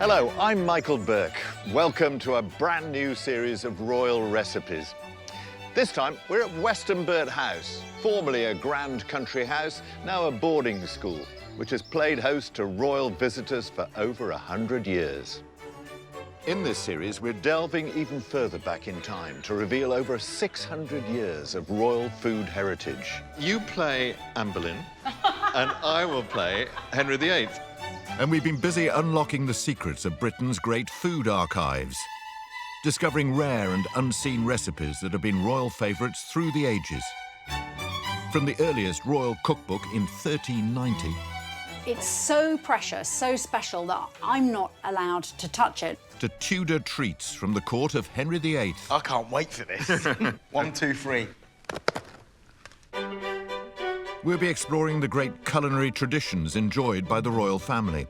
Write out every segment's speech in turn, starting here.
Hello, I'm Michael Buerk. Welcome to a brand new series of royal recipes. This time, we're at Westonbirt House, formerly a grand country house, now a boarding school, which has played host to royal visitors for over 100 years. In this series, we're delving even further back in time to reveal over 600 years of royal food heritage. You play Anne Boleyn, and I will play Henry VIII. And we've been busy unlocking the secrets of Britain's great food archives, discovering rare and unseen recipes that have been royal favourites through the ages. From the earliest royal cookbook in 1390... It's so precious, so special that I'm not allowed to touch it. ...to Tudor treats from the court of Henry VIII. I can't wait for this. 1, 2, 3. We'll be exploring the great culinary traditions enjoyed by the royal family,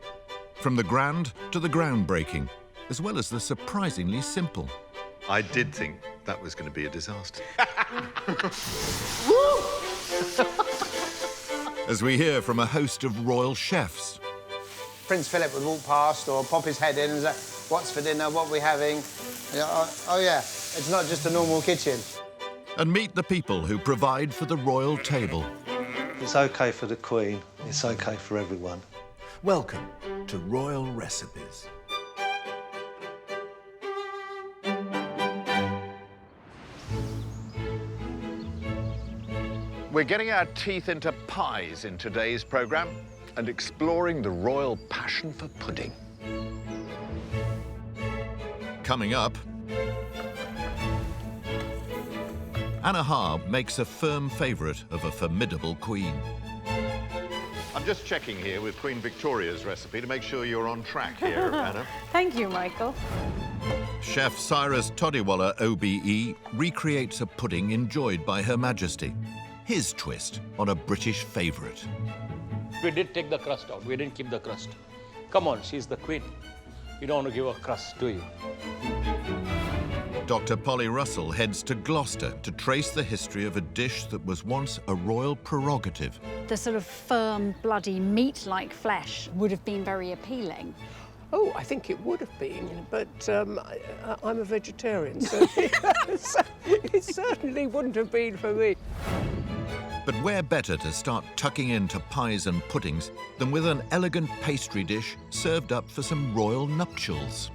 from the grand to the groundbreaking, as well as the surprisingly simple. I did think that was going to be a disaster. As we hear from a host of royal chefs. Prince Philip would walk past or pop his head in and say, "What's for dinner? What are we having?" Oh yeah, it's not just a normal kitchen. And meet the people who provide for the royal table. It's OK for the Queen, it's OK for everyone. Welcome to Royal Recipes. We're getting our teeth into pies in today's programme and exploring the royal passion for pudding. Coming up, Anna Haugh makes a firm favourite of a formidable queen. I'm just checking here with Queen Victoria's recipe to make sure you're on track here, Anna. Thank you, Michael. Chef Cyrus Todiwala, OBE, recreates a pudding enjoyed by Her Majesty. His twist on a British favourite. We did take the crust out. We didn't keep the crust. Come on, she's the queen. You don't want to give her crust, do you? Dr. Polly Russell heads to Gloucester to trace the history of a dish that was once a royal prerogative. The sort of firm, bloody, meat-like flesh would have been very appealing. Oh, I think it would have been, but I'm a vegetarian, so it certainly wouldn't have been for me. But where better to start tucking into pies and puddings than with an elegant pastry dish served up for some royal nuptials?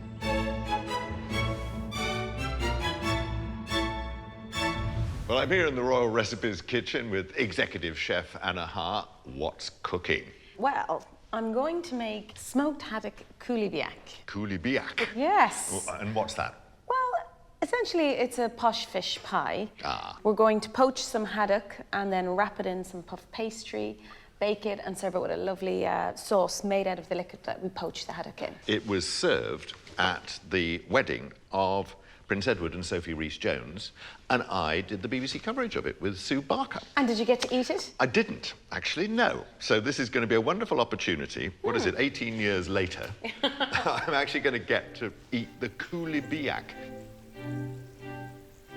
Well, I'm here in the Royal Recipes kitchen with executive chef Anna Haugh. What's cooking? Well, I'm going to make smoked haddock coulibiac. Coulibiac? Yes. And what's that? Well, essentially, it's a posh fish pie. Ah. We're going to poach some haddock and then wrap it in some puff pastry, bake it and serve it with a lovely sauce made out of the liquid that we poached the haddock in. It was served at the wedding of Prince Edward and Sophie Rhys-Jones, and I did the BBC coverage of it with Sue Barker. And did you get to eat it? I didn't, actually, no. So this is going to be a wonderful opportunity. What is it, 18 years later? I'm actually going to get to eat the coulibiac.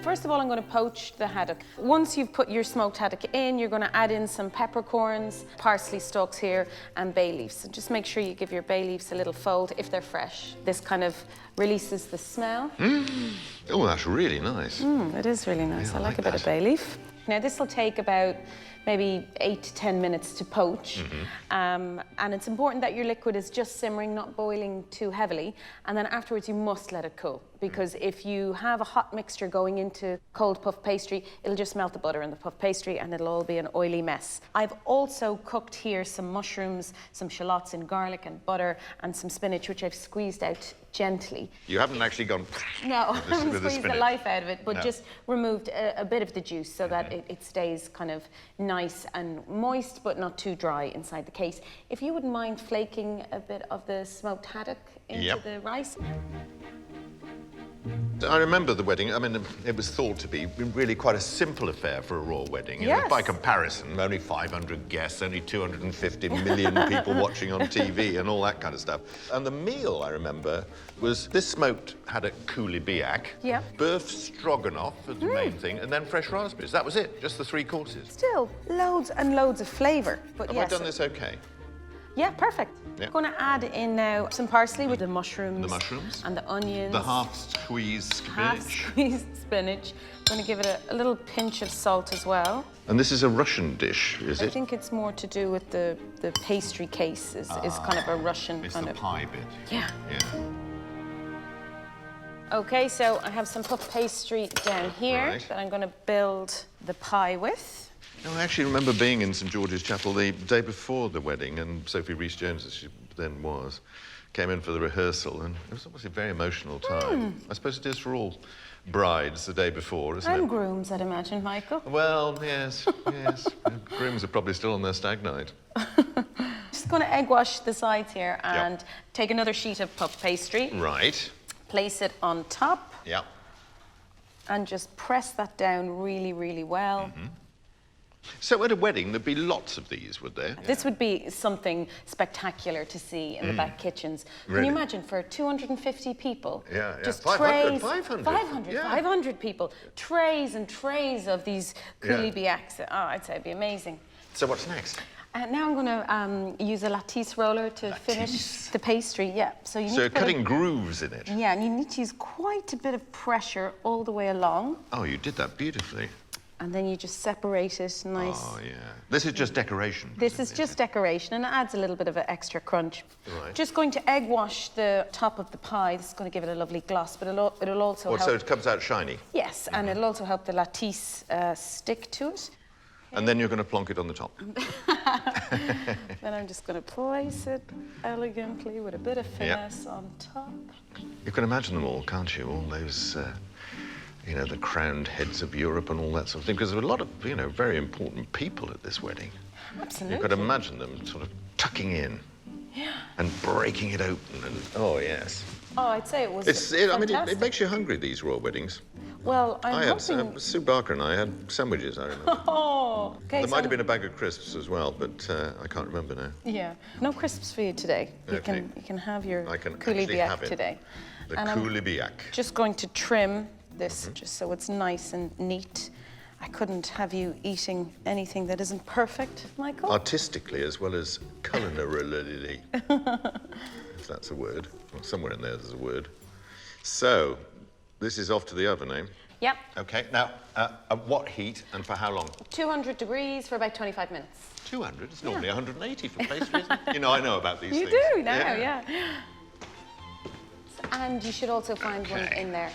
First of all, I'm going to poach the haddock. Once you've put your smoked haddock in, you're going to add in some peppercorns, parsley stalks here, and bay leaves. And just make sure you give your bay leaves a little fold if they're fresh. This kind of releases the smell. Oh, that's really nice. It is really nice. Yeah, I like a bit of bay leaf. Now, this will take about maybe 8 to 10 minutes to poach. And it's important that your liquid is just simmering, not boiling too heavily. And then afterwards, you must let it cool. Because if you have a hot mixture going into cold puff pastry, it'll just melt the butter in the puff pastry and it'll all be an oily mess. I've also cooked here some mushrooms, some shallots in garlic and butter, and some spinach, which I've squeezed out gently. You haven't actually gone... No, I haven't with the squeezed the spinach. life out of it, but No. just removed a bit of the juice so that it stays kind of nice and moist, but not too dry inside the case. If you wouldn't mind flaking a bit of the smoked haddock into the rice. I remember the wedding. I mean, it was thought to be really quite a simple affair for a royal wedding. You know, Yes. by comparison, only 500 guests, only 250 million people watching on TV and all that kind of stuff. And the meal, I remember, was this smoked haddock coulibiac, Yeah. beef stroganoff was the main thing, and then fresh raspberries. That was it, just the 3 courses. Still, loads and loads of flavour. But Have yes, I done this okay? Yeah, perfect. Yeah. I'm going to add in now some parsley with the mushrooms. The mushrooms. And the onions. The half-squeezed spinach. Half-squeezed spinach. I'm going to give it a little pinch of salt as well. And this is a Russian dish, is I it? think it's more to do with the pastry case is kind of a Russian It's kind the of... pie bit. Yeah. Yeah. Okay, so I have some puff pastry down here Right. that I'm going to build the pie with. No, I actually remember being in St George's Chapel the day before the wedding, and Sophie Rhys-Jones, as she then was, came in for the rehearsal, and it was obviously a very emotional time. I suppose it is for all brides the day before, isn't And it? grooms, I'd imagine, Michael. Well, yes, yes. Grooms are probably still on their stag night. Just going to egg wash the sides here and take another sheet of puff pastry, Right. place it on top, Yeah. and just press that down really, really well. So at a wedding, there'd be lots of these, would there? This would be something spectacular to see in the back kitchens. Can Really? you imagine for 250 people? Yeah, yeah. Just 500, trays, 500. 500, Yeah. 500 people. Trays and trays of these coulis biacs. Oh, I'd say it'd be amazing. So what's next? Now I'm going to use a lattice roller to finish the pastry. Yeah. So you need So to put cutting grooves in it. Yeah, and you need to use quite a bit of pressure all the way along, Oh, you did that beautifully. and then you just separate it nice. Oh, yeah. This is just decoration. This is just decoration, and it adds a little bit of an extra crunch. Right. Just going to egg wash the top of the pie. This is going to give it a lovely gloss, but it'll also What, help. so it comes out shiny? Yes, and it'll also help the lattice stick to it. And then you're going to plonk it on the top. Then I'm just going to place it elegantly with a bit of finesse on top. You can imagine them all, can't you? All those, you know, the crowned heads of Europe and all that sort of thing. Because there were a lot of, you know, very important people at this wedding. Absolutely. You could imagine them sort of tucking in and breaking it open. And oh, yes. Oh, I'd say it was I mean, it fantastic. makes you hungry, these royal weddings. Well, I'm hoping... Sue Barker and I had sandwiches, I remember. Oh, okay. There might have been a bag of crisps as well, but I can't remember now. Yeah. No crisps for you today. Okay. You can have your I can coulis actually biac have it. today. The And I'm coulis biac. just going to trim this just so it's nice and neat. I couldn't have you eating anything that isn't perfect, Michael. Artistically as well as culinarily, if that's a word. Well, somewhere in there's a word. So, this is off to the oven, eh? Yep. Okay, now, at what heat and for how long? 200 degrees for about 25 minutes. 200? It's normally 180 for pastries. You know, I know about these You things. do now, yeah. And you should also find one Okay. in there.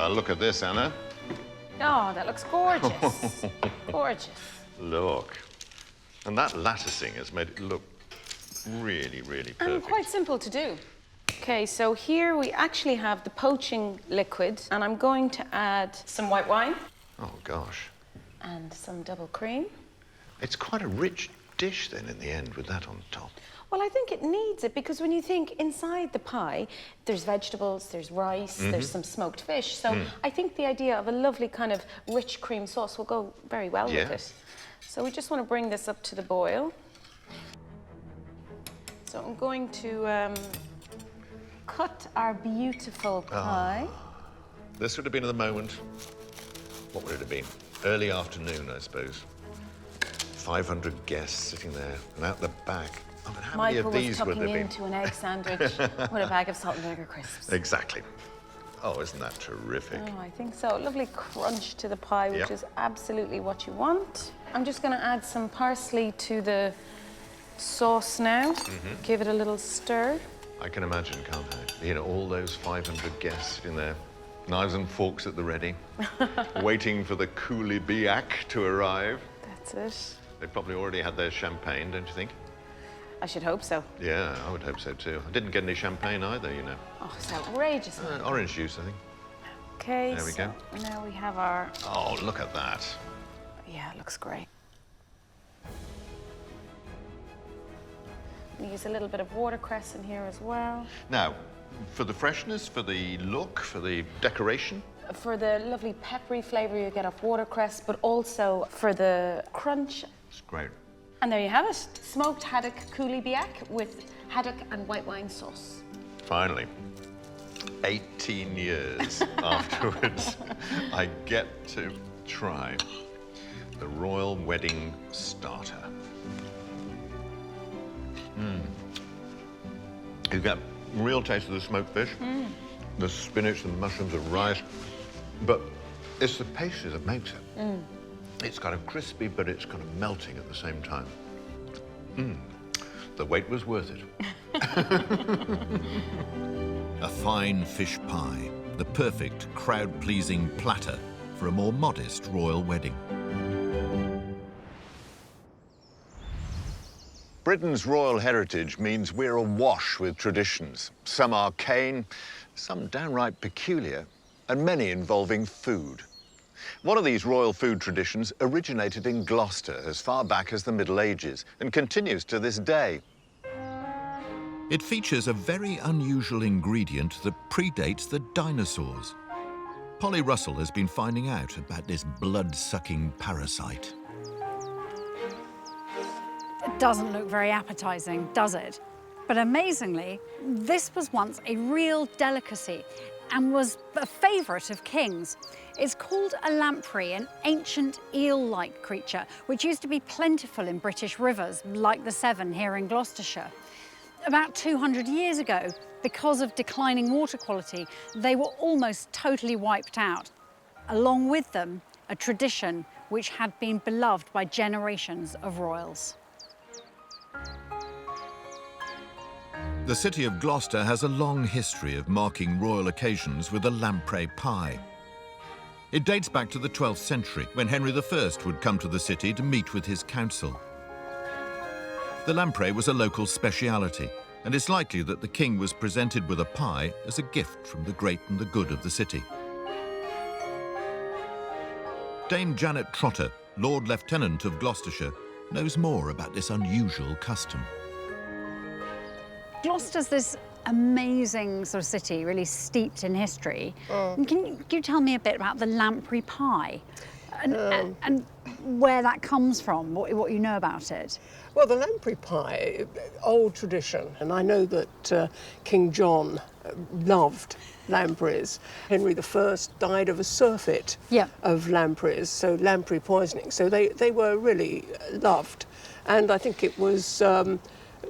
Look at this, Anna. Oh, that looks gorgeous. Gorgeous. Look. And that latticing has made it look really, really perfect. And quite simple to do. Okay, so here we actually have the poaching liquid, and I'm going to add some white wine Oh, gosh. and some double cream. It's quite a rich dish then in the end with that on top. Well, I think it needs it because when you think inside the pie, there's vegetables, there's rice, there's some smoked fish. So I think the idea of a lovely kind of rich cream sauce will go very well with it. So we just want to bring this up to the boil. So I'm going to cut our beautiful pie. This would have been at the moment, what would it have been? Early afternoon, I suppose. 500 guests sitting there, and out the back. I mean, how many Michael of was these would tucking there be? into an egg sandwich with a bag of salt and vinegar crisps. Exactly. Oh, isn't that terrific? Oh, I think so. Lovely crunch to the pie, which Yep. is absolutely what you want. I'm just going to add some parsley to the sauce now. Give it a little stir. I can imagine, can't I? You know, all those 500 guests sitting there, knives and forks at the ready, waiting for the coulis biac to arrive. That's it. They probably already had their champagne, don't you think? I should hope so. Yeah, I would hope so too. I didn't get any champagne either, you know. Oh, it's outrageous. Orange juice, I think. Okay, There we so go. now we have our... Oh, look at that. Yeah, it looks great. We use a little bit of watercress in here as well. Now, for the freshness, for the look, for the decoration, For the lovely peppery flavour you get off watercress, but also for the crunch. it's great. And there you have it. Smoked haddock coulis biac with haddock and white wine sauce. Finally, 18 years afterwards, I get to try the royal wedding starter. You get real taste of the smoked fish, the spinach, the mushrooms, the rice, but it's the pastry that makes it. It's kind of crispy, but it's kind of melting at the same time. The wait was worth it. A fine fish pie, the perfect crowd-pleasing platter for a more modest royal wedding. Britain's royal heritage means we're awash with traditions, some arcane, some downright peculiar, and many involving food. One of these royal food traditions originated in Gloucester as far back as the Middle Ages and continues to this day. It features a very unusual ingredient that predates the dinosaurs. Polly Russell has been finding out about this blood-sucking parasite. It doesn't look very appetizing, does it? But amazingly, this was once a real delicacy and was a favourite of kings. It's called a lamprey, an ancient eel-like creature, which used to be plentiful in British rivers, like the Severn here in Gloucestershire. About 200 years ago, because of declining water quality, they were almost totally wiped out. Along with them, a tradition which had been beloved by generations of royals. The city of Gloucester has a long history of marking royal occasions with a lamprey pie. It dates back to the 12th century, when Henry I would come to the city to meet with his council. The lamprey was a local speciality, and it's likely that the king was presented with a pie as a gift from the great and the good of the city. Dame Janet Trotter, Lord Lieutenant of Gloucestershire, knows more about this unusual custom. Gloucester's this amazing sort of city, really steeped in history. Can you tell me a bit about the lamprey pie and where that comes from, what you know about it? Well, the lamprey pie, old tradition, and I know that King John loved lampreys. Henry I died of a surfeit of lampreys, so lamprey poisoning. So they were really loved. And I think it was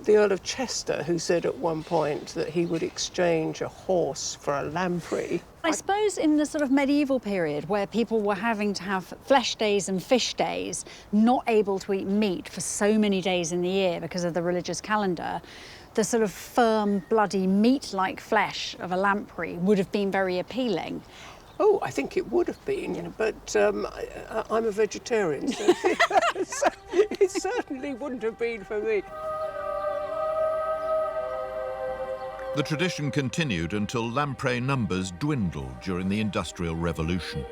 the Earl of Chester who said at one point that he would exchange a horse for a lamprey. I suppose in the sort of medieval period where people were having to have flesh days and fish days, not able to eat meat for so many days in the year because of the religious calendar, the sort of firm, bloody, meat-like flesh of a lamprey would have been very appealing. Oh, I think it would have been, but I'm a vegetarian, so it certainly wouldn't have been for me. The tradition continued until lamprey numbers dwindled during the Industrial Revolution.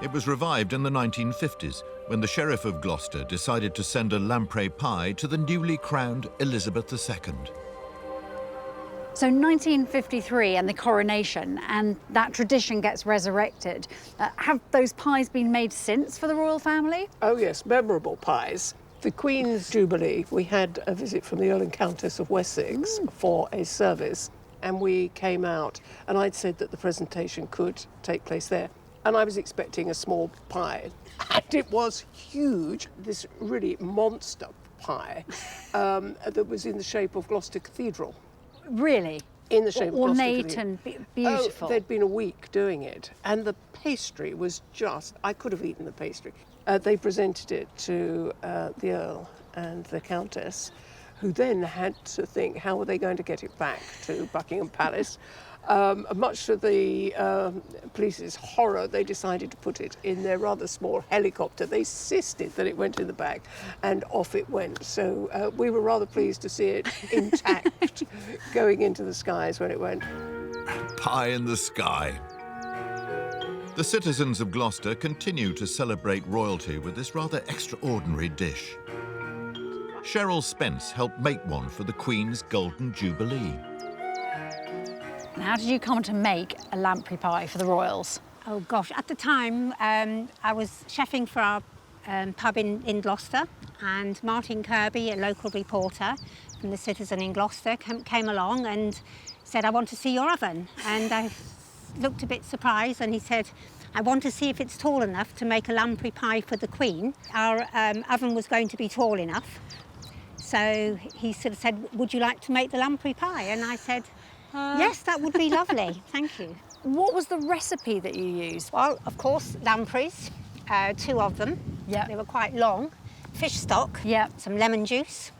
It was revived in the 1950s when the Sheriff of Gloucester decided to send a lamprey pie to the newly crowned Elizabeth II. So 1953 and the coronation, and that tradition gets resurrected. Have those pies been made since for the royal family? Oh yes, memorable pies. The Queen's Jubilee, we had a visit from the Earl and Countess of Wessex for a service, and we came out, and I'd said that the presentation could take place there. And I was expecting a small pie, and it was huge, this really monster pie that was in the shape of Gloucester Cathedral. Really? In the shape of Gloucester ornate Cathedral. and beautiful. Oh, they'd been a week doing it, and the pastry was just, I could have eaten the pastry. They presented it to the Earl and the Countess, who then had to think, how were they going to get it back to Buckingham Palace? Much to the police's horror, they decided to put it in their rather small helicopter. They insisted that it went in the bag, and off it went. So we were rather pleased to see it intact going into the skies when it went. Pie in the sky. The citizens of Gloucester continue to celebrate royalty with this rather extraordinary dish. Cheryl Spence helped make one for the Queen's Golden Jubilee. And how did you come to make a lamprey pie for the royals? Oh gosh, at the time I was chefing for our pub in Gloucester, and Martin Kirby, a local reporter from the Citizen in Gloucester, came along and said, I want to see your oven. And I looked a bit surprised, and he said, I want to see if it's tall enough to make a lamprey pie for the Queen. Our oven was going to be tall enough. So he sort of said, would you like to make the lamprey pie? And I said, yes, that would be lovely, thank you. What was the recipe that you used? Well, of course, lampreys, 2 of them. Yeah. They were quite long. Fish stock, Yeah. some lemon juice,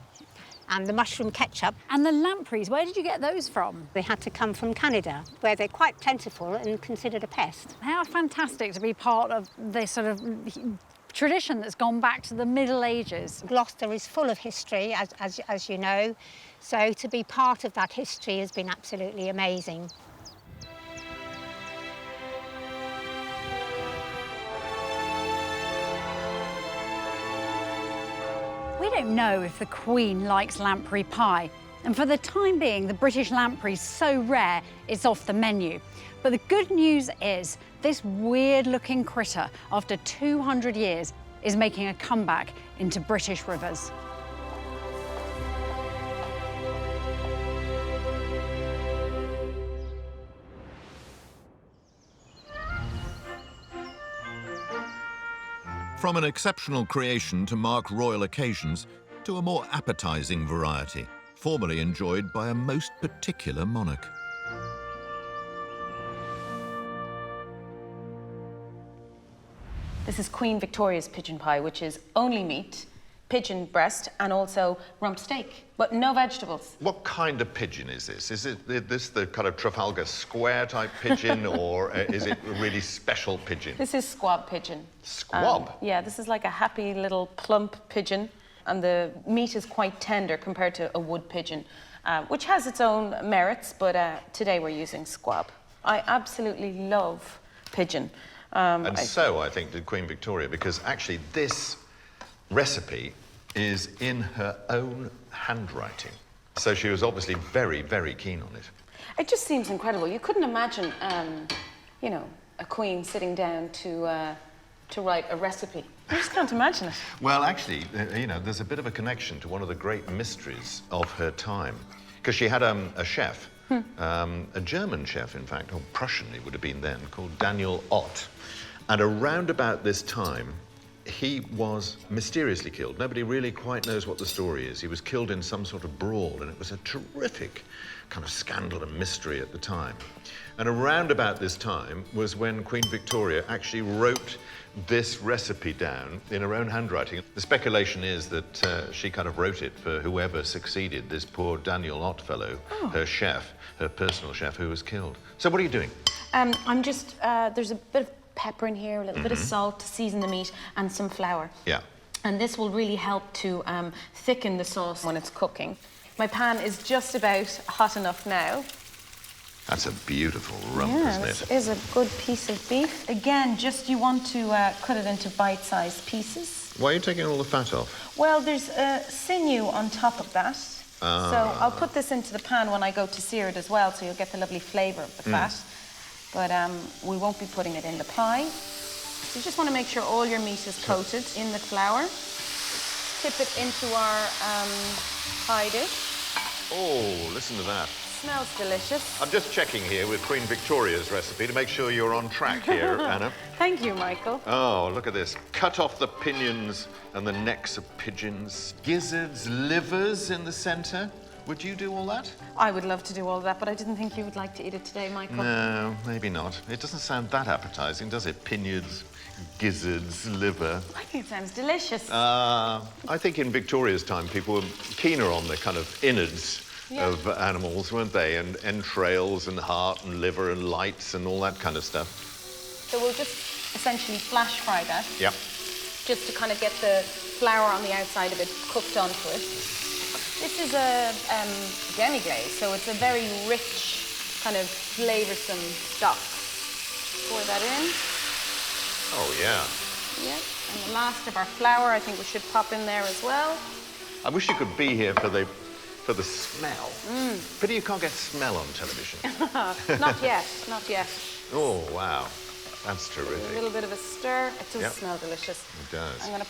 and the mushroom ketchup. And the lampreys, where did you get those from? They had to come from Canada, where they're quite plentiful and considered a pest. How fantastic to be part of this sort of tradition that's gone back to the Middle Ages. Gloucester is full of history, as you know, so to be part of that history has been absolutely amazing. We don't know if the Queen likes lamprey pie, and for the time being, the British lamprey's so rare, it's off the menu. But the good news is, this weird-looking critter, after 200 years, is making a comeback into British rivers. From an exceptional creation to mark royal occasions to a more appetizing variety, formerly enjoyed by a most particular monarch. This is Queen Victoria's pigeon pie, which is only meat, pigeon breast, and also rump steak, but no vegetables. What kind of pigeon is this? Is this the kind of Trafalgar Square type pigeon, or is it a really special pigeon? This is squab pigeon. Squab? Yeah, this is like a happy little plump pigeon, and the meat is quite tender compared to a wood pigeon, which has its own merits, but today we're using squab. I absolutely love pigeon. So I think did Queen Victoria, because actually this recipe is in her own handwriting. So she was obviously very, very keen on it. It just seems incredible. You couldn't imagine, you know, a queen sitting down to write a recipe. You just can't imagine it. Well, actually, you know, there's a bit of a connection to one of the great mysteries of her time, because she had a chef, a German chef, in fact, or Prussian it would have been then, called Daniel Ott. And around about this time, he was mysteriously killed. Nobody really quite knows what the story is. He was killed in some sort of brawl, and it was a terrific kind of scandal and mystery at the time. And around about this time was when Queen Victoria actually wrote this recipe down in her own handwriting. The speculation is that she kind of wrote it for whoever succeeded this poor Daniel Ott fellow, her chef, her personal chef, who was killed. So what are you doing? I'm just, there's a bit of pepper in here, a little bit of salt to season the meat, and some flour. Yeah. And this will really help to thicken the sauce when it's cooking. My pan is just about hot enough now. That's a beautiful rump, isn't it? This is a good piece of beef. Again, just you want to cut it into bite-sized pieces. Why are you taking all the fat off? Well, there's sinew on top of that. So I'll put this into the pan when I go to sear it as well, so you'll get the lovely flavour of the fat. But we won't be putting it in the pie. So you just want to make sure all your meat is coated in the flour. Tip it into our pie dish. Oh, listen to that. Smells delicious. I'm just checking here with Queen Victoria's recipe to make sure you're on track here, Anna. Thank you, Michael. Oh, look at this. Cut off the pinions and the necks of pigeons. Gizzards, livers in the centre. Would you do all that? I would love to do all that, but I didn't think you would like to eat it today, Michael. No, maybe not. It doesn't sound that appetizing, does it? Pinions, gizzards, liver. I think it sounds delicious. I think in Victoria's time, people were keener on the kind of innards of animals, weren't they? And entrails and heart and liver and lights and all that kind of stuff. So we'll just essentially flash fry that. Yep. Just to kind of get the flour on the outside of it cooked onto it. This is a demi-glaze, so it's a very rich, kind of flavoursome stock. Pour that in. Oh, yeah. Yep. And the last of our flour, I think we should pop in there as well. I wish you could be here for the smell. Pity you can't get smell on television. Not yet, not yet. Oh, wow. That's terrific. A little bit of a stir. It does smell delicious. It does. I'm going to...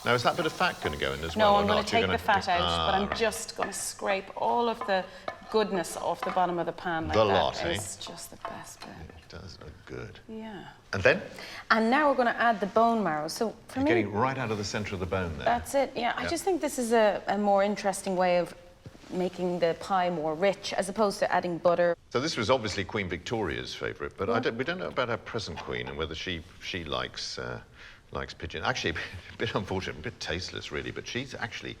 Now, is that bit of fat going to go in as No, well? I'm going to take the fat out, but I'm right. just going to scrape all of the goodness off the bottom of the pan like The that. lot, eh? It's just the best bit. It does look good. Yeah. And then? And now we're going to add the bone marrow. So for You're me, getting right out of the centre of the bone there. that's it. Yeah, I just think this is a more interesting way of making the pie more rich, as opposed to adding butter. So this was obviously Queen Victoria's favourite, but we don't know about our present queen and whether she likes pigeon. Actually, a bit unfortunate, a bit tasteless, really, but she's actually,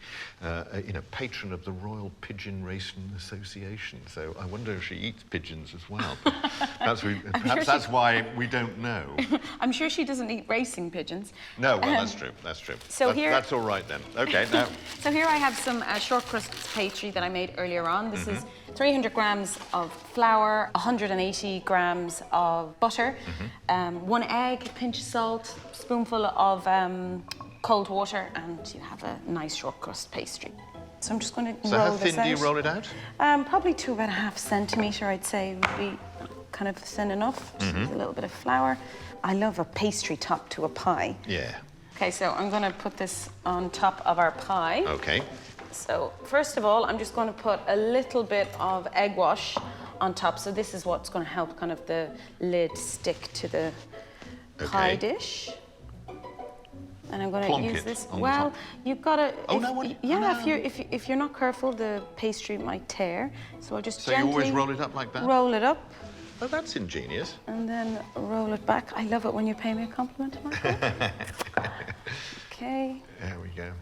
patron of the Royal Pigeon Racing Association. So I wonder if she eats pigeons as well. Perhaps that's why we don't know. I'm sure she doesn't eat racing pigeons. No, well, that's true. That's true. So that's all right then. Okay, now. So here I have some short crust pastry that I made earlier on. This is 300 grams of flour, 180 grams of butter, 1 egg, a pinch of salt, spoonful of cold water, and you have a nice short crust pastry. So I'm just going to roll this out. So how thin do you roll it out? Probably to about 1/2 centimetre, I'd say, would be kind of thin enough. Just with a little bit of flour. I love a pastry top to a pie. Yeah. Okay, so I'm going to put this on top of our pie. Okay. So first of all, I'm just going to put a little bit of egg wash on top. So this is what's going to help kind of the lid stick to the pie dish. And I'm going to use this. Well, you've got to. Oh no! If you're not careful, the pastry might tear. So I'll just So gently you always roll it up like that? roll it up. Oh, that's ingenious. And then roll it back. I love it when you pay me a compliment, Michael. Okay. There we go.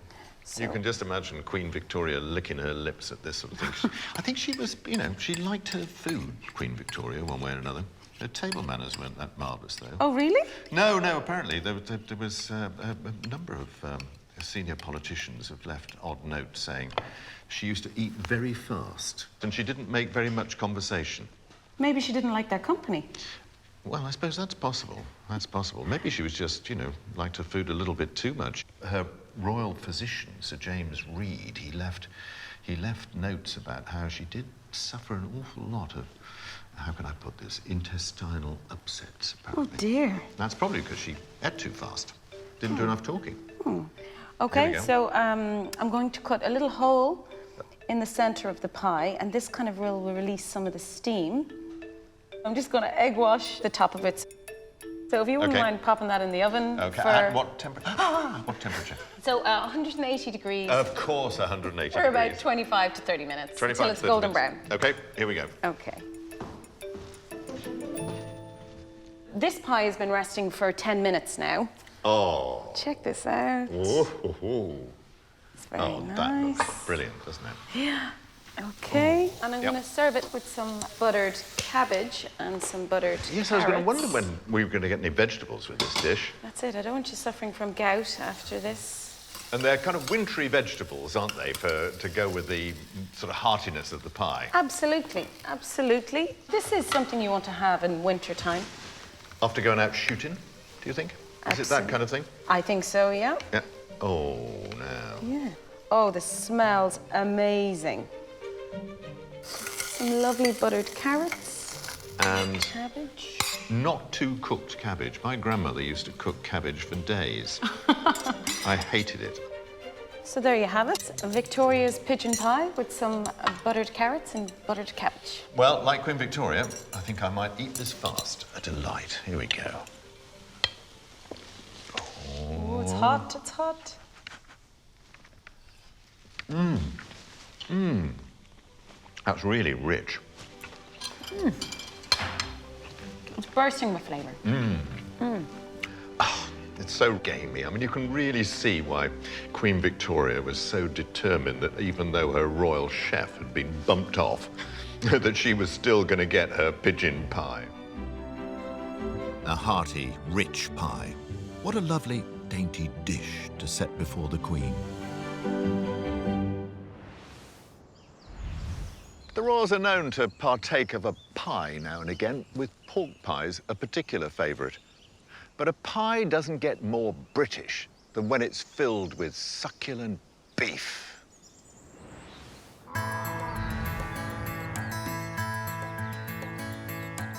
So, You can just imagine Queen Victoria licking her lips at this sort of thing. I think she was, she liked her food, Queen Victoria, one way or another. Her table manners weren't that marvellous, though. Oh, really? No, apparently. There was a number of senior politicians have left odd notes saying she used to eat very fast and she didn't make very much conversation. Maybe she didn't like their company. Well, I suppose that's possible. That's possible. Maybe she was just, liked her food a little bit too much. Her royal physician, Sir James Reed, he left notes about how she did suffer an awful lot of, how can I put this, intestinal upsets, apparently. Oh, dear. That's probably because she ate too fast. Didn't do enough talking. Okay, so I'm going to cut a little hole in the centre of the pie, and this kind of will release some of the steam. I'm just going to egg wash the top of it. So if you wouldn't mind popping that in the oven. Okay, for... at what temperature? What temperature? So 180 degrees. Of course, 180 for degrees. about 25 to 30 minutes. 25 until it's to 30 golden minutes. brown. Okay, here we go. Okay. This pie has been resting for 10 minutes now. Oh. Check this out. Ooh. It's very That nice. looks brilliant, doesn't it? Yeah. Okay. And I'm going to serve it with some buttered cabbage and some buttered Yes, I was going to carrots. wonder when we were going to get any vegetables with this dish. That's it. I don't want you suffering from gout after this. And they're kind of wintry vegetables, aren't they, to go with the sort of heartiness of the pie? Absolutely. Absolutely. This is something you want to have in winter time. After going out shooting, do you think? Is it that kind of thing? I think so, yeah. Yeah. Oh, no. Yeah. Oh, this smells amazing. Some lovely buttered carrots. And Cabbage. not too cooked cabbage. My grandmother used to cook cabbage for days. I hated it. So there you have it. Victoria's pigeon pie with some buttered carrots and buttered cabbage. Well, like Queen Victoria, I think I might eat this fast. A delight. Here we go. Oh, it's hot. It's hot. That's really rich. It's bursting with flavour. It's so gamey. I mean, you can really see why Queen Victoria was so determined that even though her royal chef had been bumped off, that she was still going to get her pigeon pie. A hearty, rich pie. What a lovely, dainty dish to set before the Queen. The royals are known to partake of a pie now and again, with pork pies a particular favourite. But a pie doesn't get more British than when it's filled with succulent beef.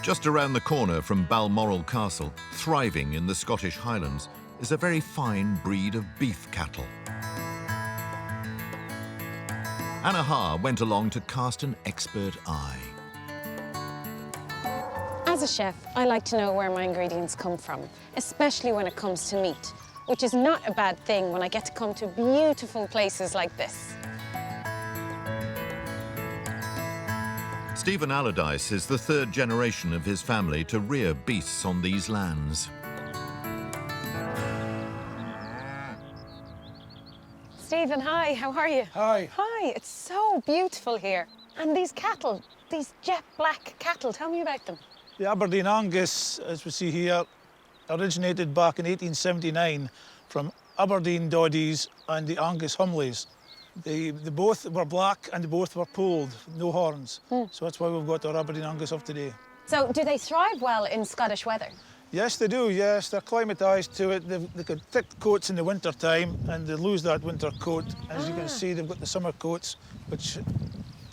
Just around the corner from Balmoral Castle, thriving in the Scottish Highlands, is a very fine breed of beef cattle. Anna Haugh went along to cast an expert eye. As a chef, I like to know where my ingredients come from, especially when it comes to meat, which is not a bad thing when I get to come to beautiful places like this. Stephen Allardyce is the third generation of his family to rear beasts on these lands. Stephen, hi, how are you? Hi. Hi, it's so beautiful here. And these cattle, these jet black cattle, tell me about them. The Aberdeen Angus, as we see here, originated back in 1879 from Aberdeen Doddies and the Angus Humleys. They both were black and they both were polled, no horns. So that's why we've got our Aberdeen Angus of today. So do they thrive well in Scottish weather? Yes, they do, yes. They're acclimatised to it. They've got thick coats in the winter time and they lose that winter coat. As you can see, they've got the summer coats, which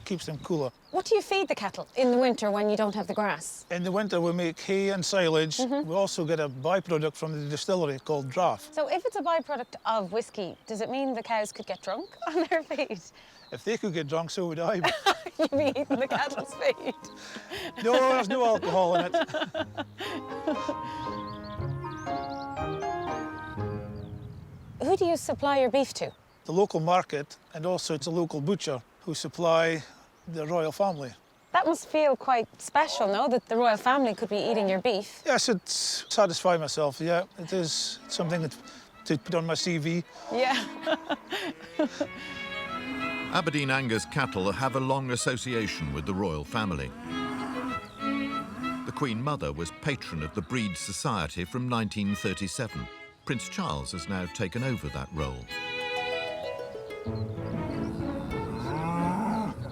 keeps them cooler. What do you feed the cattle in the winter when you don't have the grass? In the winter, we make hay and silage. We also get a byproduct from the distillery called draff. So if it's a byproduct of whiskey, does it mean the cows could get drunk on their feed? If they could get drunk, so would I. You'd be eating the cattle's feed. No, there's no alcohol in it. Who do you supply your beef to? The local market, and also it's a local butcher who supply the royal family. That must feel quite special, no? That the royal family could be eating your beef. Yes, it satisfies myself, yeah. It is something to put on my CV. Yeah. Aberdeen Angus cattle have a long association with the royal family. The Queen Mother was patron of the Breed Society from 1937. Prince Charles has now taken over that role.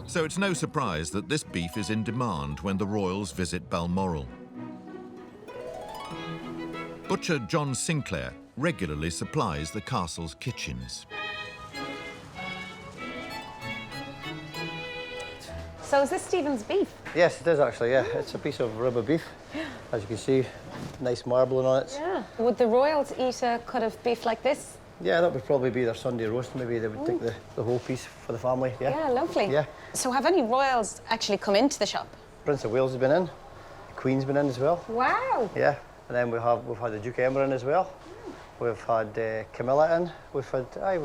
So it's no surprise that this beef is in demand when the royals visit Balmoral. Butcher John Sinclair regularly supplies the castle's kitchens. So is this Stephen's beef? Yes, it is actually, yeah. It's a piece of rib of beef. As you can see, nice marbling on it. Yeah. Would the royals eat a cut of beef like this? Yeah, that would probably be their Sunday roast. Maybe they would take the whole piece for the family, yeah. Yeah, lovely. Yeah. So have any royals actually come into the shop? Prince of Wales has been in. The Queen's been in as well. Wow. Yeah, and then we've had the Duke of Edinburgh in as well. We've had Camilla in. We've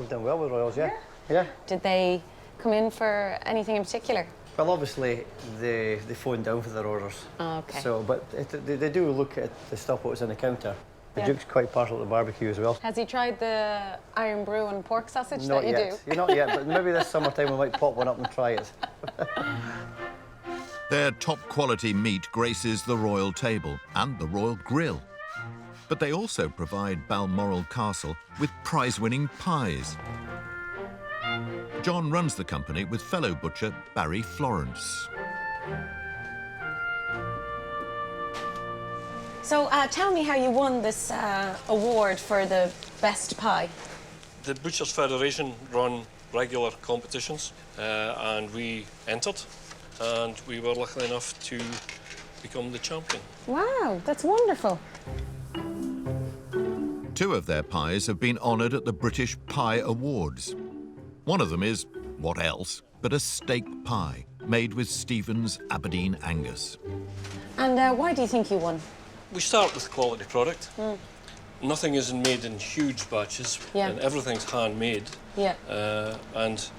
done well with royals, yeah. Yeah. Did they come in for anything in particular? Well, obviously, they phoned down for their orders. Oh, okay. So, but they do look at the stuff what was on the counter. The Yeah. Duke's quite partial to barbecue as well. Has he tried the iron brew and pork sausage Not that you yet. do? Not yet, but maybe this summertime we might pop one up and try it. Their top-quality meat graces the royal table and the royal grill. But they also provide Balmoral Castle with prize-winning pies. John runs the company with fellow butcher Barry Florence. So tell me how you won this award for the best pie. The Butchers' Federation run regular competitions and we entered and we were lucky enough to become the champion. Wow, that's wonderful. 2 of their pies have been honoured at the British Pie Awards. One of them is, what else, but a steak pie made with Stephen's Aberdeen Angus. And why do you think you won? We start with quality product. Nothing is made in huge batches and everything's handmade. Yeah. And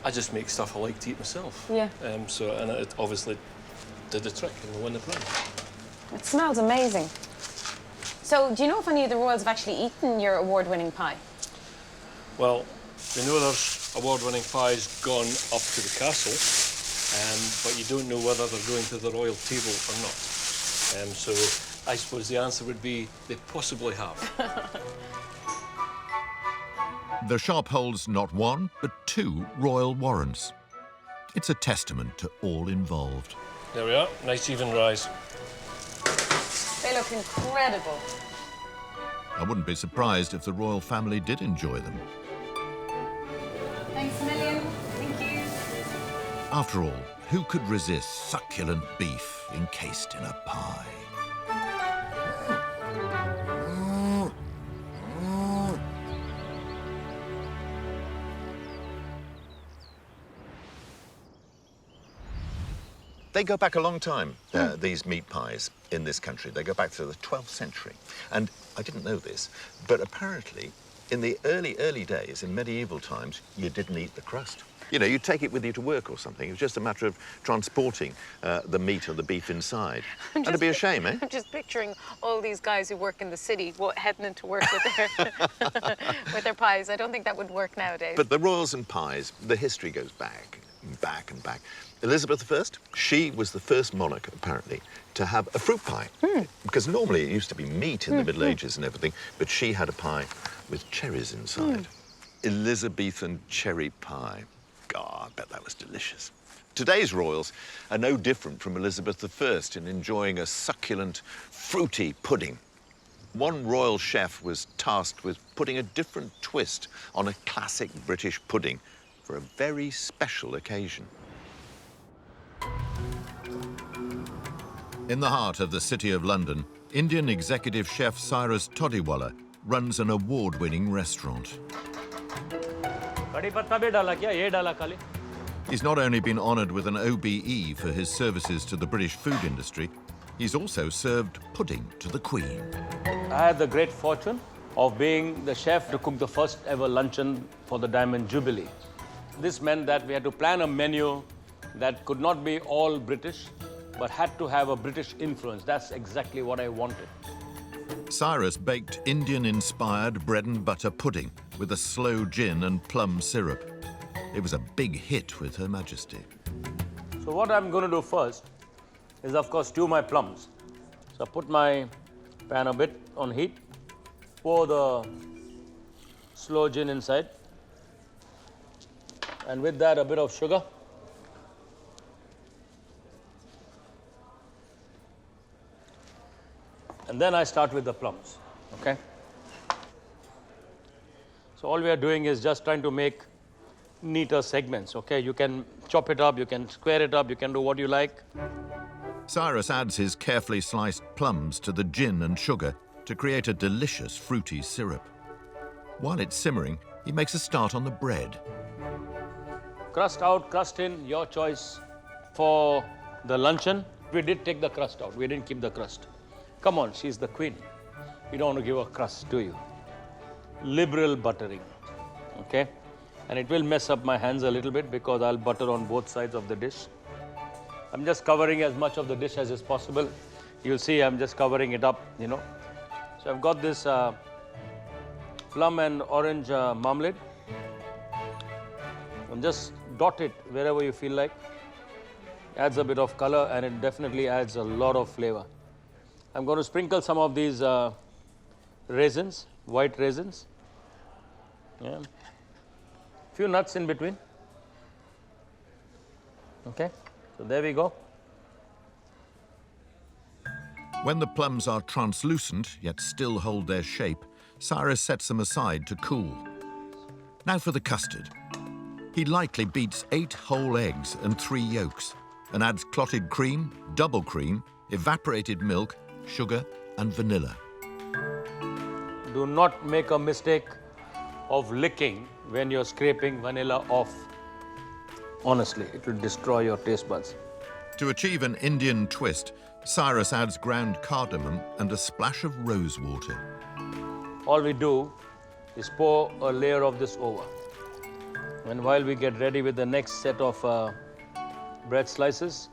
I just make stuff I like to eat myself. Yeah. And it obviously did the trick and we won the prize. It smells amazing. So do you know if any of the royals have actually eaten your award-winning pie? Well, we know there's award-winning pies gone up to the castle, but you don't know whether they're going to the royal table or not. So I suppose the answer would be they possibly have. The shop holds not 1, but 2 royal warrants. It's a testament to all involved. There we are, nice even rise. They look incredible. I wouldn't be surprised if the royal family did enjoy them. Thanks a million. Thank you. After all, who could resist succulent beef encased in a pie? They go back a long time, these meat pies in this country. They go back to the 12th century. And I didn't know this, but apparently in the early days, in medieval times, you didn't eat the crust. You know, you'd take it with you to work or something. It was just a matter of transporting the meat or the beef inside. And it'd be a shame, eh? I'm just picturing all these guys who work in the city heading into work with their, with their pies. I don't think that would work nowadays. But the royals and pies, the history goes back and back and back. Elizabeth I, she was the first monarch, apparently, to have a fruit pie. Because normally it used to be meat in the Middle Ages and everything, but she had a pie with cherries inside. Elizabethan cherry pie. God, I bet that was delicious. Today's royals are no different from Elizabeth I in enjoying a succulent, fruity pudding. One royal chef was tasked with putting a different twist on a classic British pudding for a very special occasion. In the heart of the City of London, Indian executive chef Cyrus Todiwala runs an award-winning restaurant. He's not only been honoured with an OBE for his services to the British food industry, he's also served pudding to the Queen. I had the great fortune of being the chef to cook the first ever luncheon for the Diamond Jubilee. This meant that we had to plan a menu that could not be all British, but had to have a British influence. That's exactly what I wanted. Cyrus baked Indian-inspired bread and butter pudding with a sloe gin and plum syrup. It was a big hit with Her Majesty. So what I'm going to do first is, of course, stew my plums. So I put my pan a bit on heat, pour the sloe gin inside, and with that a bit of sugar. And then I start with the plums, okay? So all we are doing is just trying to make neater segments, okay? You can chop it up, you can square it up, you can do what you like. Cyrus adds his carefully sliced plums to the gin and sugar to create a delicious fruity syrup. While it's simmering, he makes a start on the bread. Crust out, crust in, your choice. For the luncheon, we did take the crust out. We didn't keep the crust. Come on, she's the queen. You don't want to give her crust, do you? Liberal buttering, okay? And it will mess up my hands a little bit because I'll butter on both sides of the dish. I'm just covering as much of the dish as is possible. You'll see I'm just covering it up, you know. So I've got this plum and orange marmalade. And just dot it wherever you feel like. Adds a bit of color and it definitely adds a lot of flavor. I'm going to sprinkle some of these raisins, white raisins. Yeah. Few nuts in between. Okay, so there we go. When the plums are translucent, yet still hold their shape, Cyrus sets them aside to cool. Now for the custard. He lightly beats 8 whole eggs and 3 yolks and adds clotted cream, double cream, evaporated milk, sugar and vanilla. Do not make a mistake of licking when you're scraping vanilla off. Honestly, it will destroy your taste buds. To achieve an Indian twist, Cyrus adds ground cardamom and a splash of rose water. All we do is pour a layer of this over. And while we get ready with the next set of bread slices,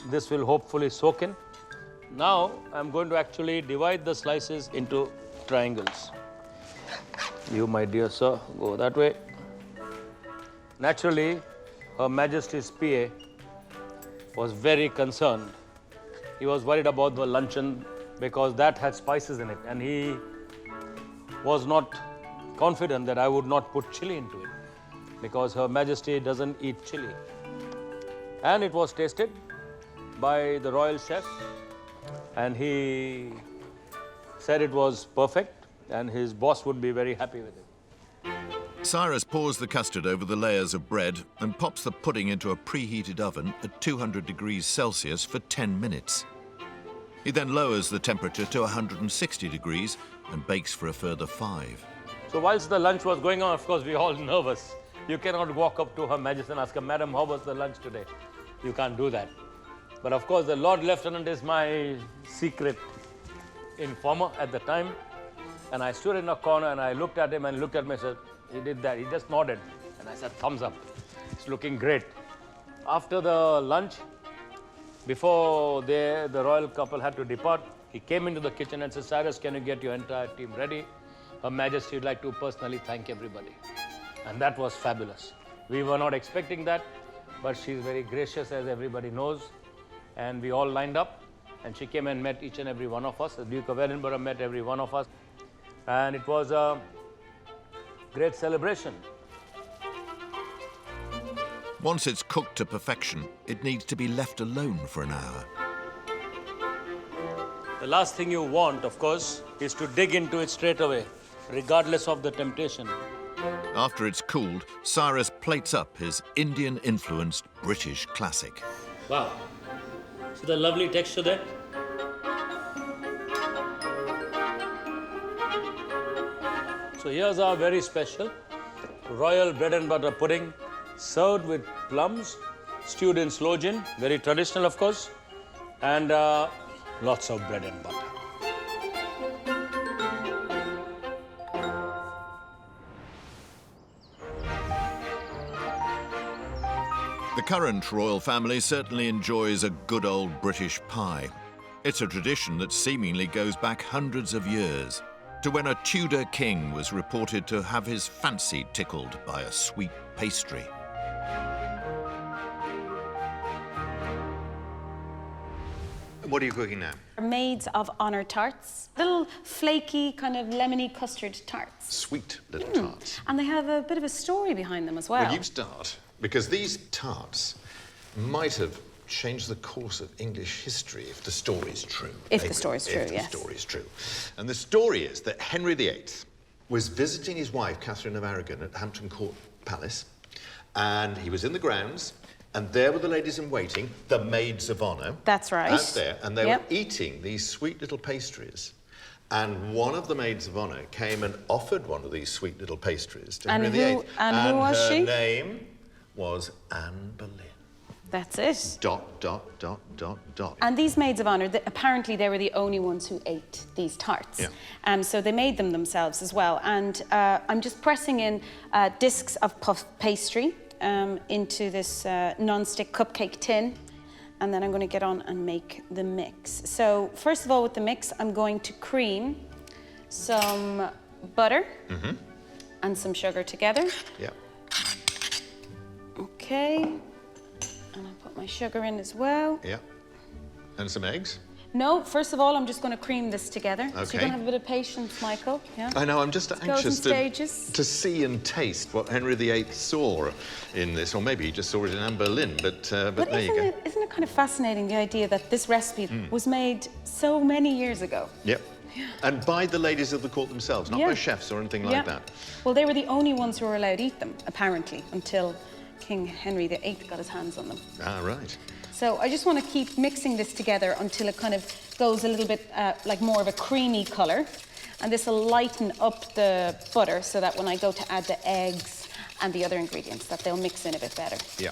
this will hopefully soak in. Now, I'm going to actually divide the slices into triangles. You, my dear sir, go that way. Naturally, Her Majesty's PA was very concerned. He was worried about the luncheon because that had spices in it, and he was not confident that I would not put chili into it because Her Majesty doesn't eat chili. And it was tasted by the royal chef, and he said it was perfect and his boss would be very happy with it. Cyrus pours the custard over the layers of bread and pops the pudding into a preheated oven at 200 degrees Celsius for 10 minutes. He then lowers the temperature to 160 degrees and bakes for a further 5. So whilst the lunch was going on, of course, we were all nervous. You cannot walk up to Her Majesty and ask her, Madam, how was the lunch today? You can't do that. But of course, the Lord Lieutenant is my secret informer at the time. And I stood in a corner and I looked at him and looked at me and said, he did that. He just nodded. And I said, thumbs up. It's looking great. After the lunch, before the royal couple had to depart, he came into the kitchen and said, Cyrus, can you get your entire team ready? Her Majesty would like to personally thank everybody. And that was fabulous. We were not expecting that, but she's very gracious, as everybody knows. And we all lined up, and she came and met each and every one of us. The Duke of Edinburgh met every one of us. And it was a great celebration. Once it's cooked to perfection, it needs to be left alone for an hour. The last thing you want, of course, is to dig into it straight away, regardless of the temptation. After it's cooled, Cyrus plates up his Indian-influenced British classic. Wow. See the lovely texture there? So here's our very special royal bread and butter pudding, served with plums, stewed in sloe gin, very traditional of course, and lots of bread and butter. The current royal family certainly enjoys a good old British pie. It's a tradition that seemingly goes back hundreds of years, to when a Tudor king was reported to have his fancy tickled by a sweet pastry. What are you cooking now? Maids of Honor tarts. Little flaky, kind of lemony custard tarts. Sweet little tarts. And they have a bit of a story behind them as well. Well, you start, because these tarts might have changed the course of English history if the story's true. If the story's true, yes. If the story's true. And the story is that Henry VIII was visiting his wife, Catherine of Aragon, at Hampton Court Palace, and he was in the grounds, and there were the ladies in waiting, the Maids of Honor. That's right. Out there, and they were eating these sweet little pastries. And one of the Maids of Honor came and offered one of these sweet little pastries to Henry VIII. And who was she? Her name was Anne Boleyn. That's it. ... And these Maids of Honor, apparently they were the only ones who ate these tarts. Yeah. So they made them themselves as well. And I'm just pressing in discs of puff pastry into this non-stick cupcake tin. And then I'm going to get on and make the mix. So first of all, with the mix, I'm going to cream some butter and some sugar together. Yeah. Okay. And I'll put my sugar in as well. Yeah. And some eggs? No, first of all, I'm just going to cream this together. Okay. So you're going to have a bit of patience, Michael. Yeah. I know, I'm just anxious to see and taste what Henry VIII saw in this, or maybe he just saw it in Anne Boleyn, but there you go. Isn't it kind of fascinating, the idea that this recipe was made so many years ago? Yep. And by the ladies of the court themselves, not by chefs or anything like that. Well, they were the only ones who were allowed to eat them, apparently, until King Henry VIII got his hands on them. Ah, right. So I just want to keep mixing this together until it kind of goes a little bit like more of a creamy colour. And this will lighten up the butter so that when I go to add the eggs and the other ingredients, that they'll mix in a bit better. Yeah.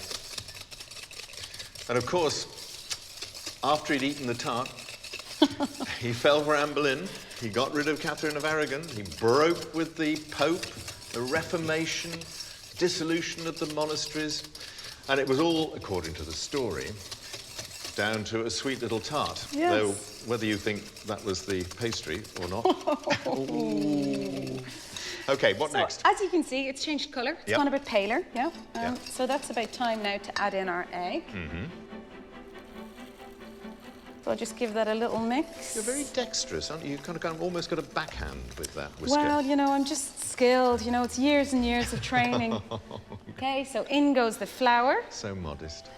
And of course, after he'd eaten the tart, he fell for Anne Boleyn. He got rid of Catherine of Aragon. He broke with the Pope, the Reformation, dissolution of the monasteries, and it was all, according to the story, down to a sweet little tart. Yes. Though whether you think that was the pastry or not. Okay, what next? As you can see, it's changed colour. It's gone a bit paler. So that's about time now to add in our egg. So I'll just give that a little mix. You're very dexterous, aren't you? You've kind of almost got a backhand with that whisker. Well, you know, I'm just skilled. You know, it's years and years of training. Okay, so in goes the flour. So modest.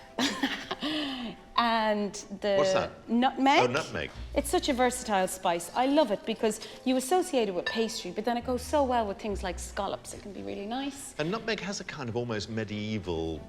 And the What's that? Nutmeg. Oh, nutmeg. It's such a versatile spice. I love it because you associate it with pastry, but then it goes so well with things like scallops. It can be really nice. And nutmeg has a kind of almost medieval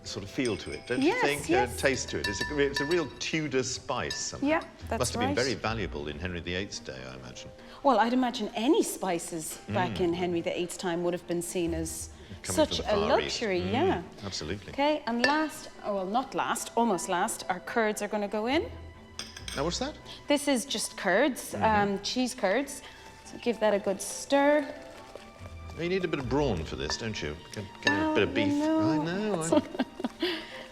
sort of feel to it, don't you think? Yes. Taste to it. It's a real Tudor spice somehow. Yeah, that's Must have been right. very valuable in Henry VIII's day, I imagine. Well, I'd imagine any spices back in Henry VIII's time would have been seen as coming Such from the a Far East. luxury, yeah. Absolutely. Okay, and last, oh, well, not last, almost last, our curds are going to go in. Now, what's that? This is just curds, cheese curds. So give that a good stir. You need a bit of brawn for this, don't you? Get a bit of beef. No. I know.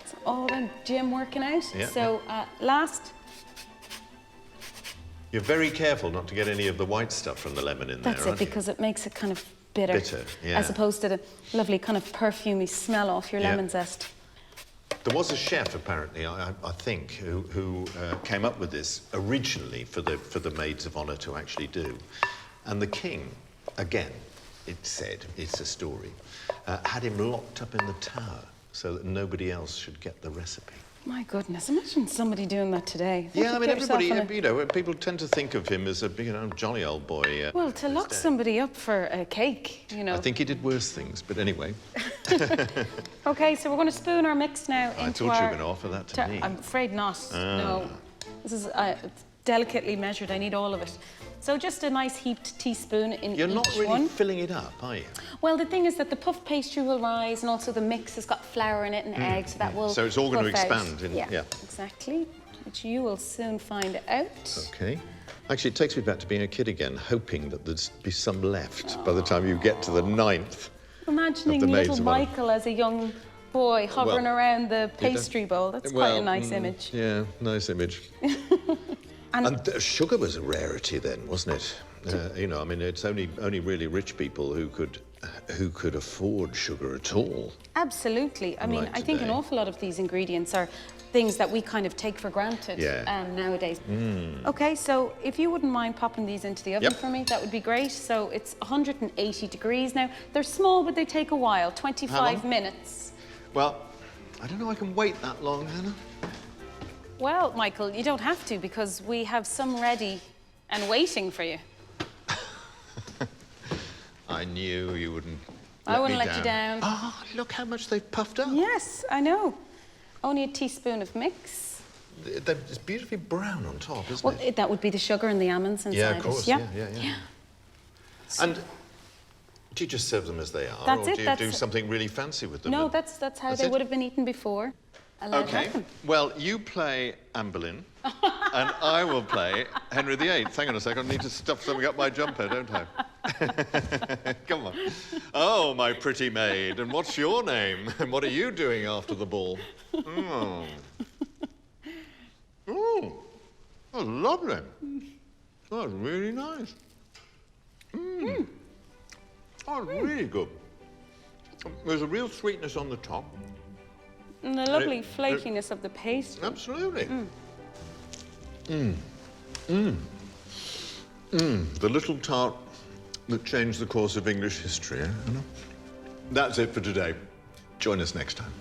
It's all the gym working out. Yeah, So last. You're very careful not to get any of the white stuff from the lemon in there, That's it, aren't you? because it makes it kind of bitter. Bitter, yeah. As opposed to the lovely kind of perfumey smell off your Yeah. lemon zest. There was a chef, apparently, I think, who came up with this originally for the Maids of Honor to actually do. And the king, again, it said, it's a story, had him locked up in the tower so that nobody else should get the recipe. My goodness, imagine somebody doing that today. Yeah, I mean, Get yourself everybody, on you know, people tend to think of him as a, you know, jolly old boy. Well, to lock somebody up for a cake, you know. I think he did worse things, but anyway. Okay, so we're going to spoon our mix now into I thought you were going to offer that to me. I'm afraid not, Ah. no. This is delicately measured, I need all of it. So just a nice heaped teaspoon in You're each not really one. filling it up, are you? Well, the thing is that the puff pastry will rise, and also the mix has got flour in it and eggs, so that will So it's all going to puff out. expand. Yeah, exactly, which you will soon find out. Okay. Actually, it takes me back to being a kid again, hoping that there'd be some left by the time you get to the 9th. Imagining of the Maids little of Honor. Michael as a young boy hovering around the pastry bowl. That's quite a nice image. Yeah, nice image. and sugar was a rarity then, wasn't it? You know, I mean, it's only really rich people who could afford sugar at all. Absolutely. I mean, Unlike I think an today. awful lot of these ingredients are things that we kind of take for granted nowadays. Okay, so if you wouldn't mind popping these into the oven for me, that would be great. So it's 180 degrees now. They're small, but they take a while, 25 minutes. Well, I don't know I can wait that long, Hannah. Well, Michael, you don't have to, because we have some ready and waiting for you. I knew you wouldn't I wouldn't let you down. Oh, look how much they've puffed up. Yes, I know. Only a teaspoon of mix. It's beautifully brown on top, isn't Well, it? that would be the sugar and the almonds inside Yeah, of course. it. Yeah. And do you just serve them as they are, That's or it, do you that's do it. something really fancy with them? No, that's how That's they it? would have been eaten before. Allowed Okay. happen. Well, you play Anne Boleyn, and I will play Henry VIII. Hang on a second, I need to stuff something up my jumper, don't I? Come on. Oh, my pretty maid, and what's your name? And what are you doing after the ball? Oh, oh, that's lovely. That's really nice. Oh, really good. There's a real sweetness on the top. And the lovely flakiness of the pastry. Absolutely. The little tart that changed the course of English history, eh? Anna? That's it for today. Join us next time.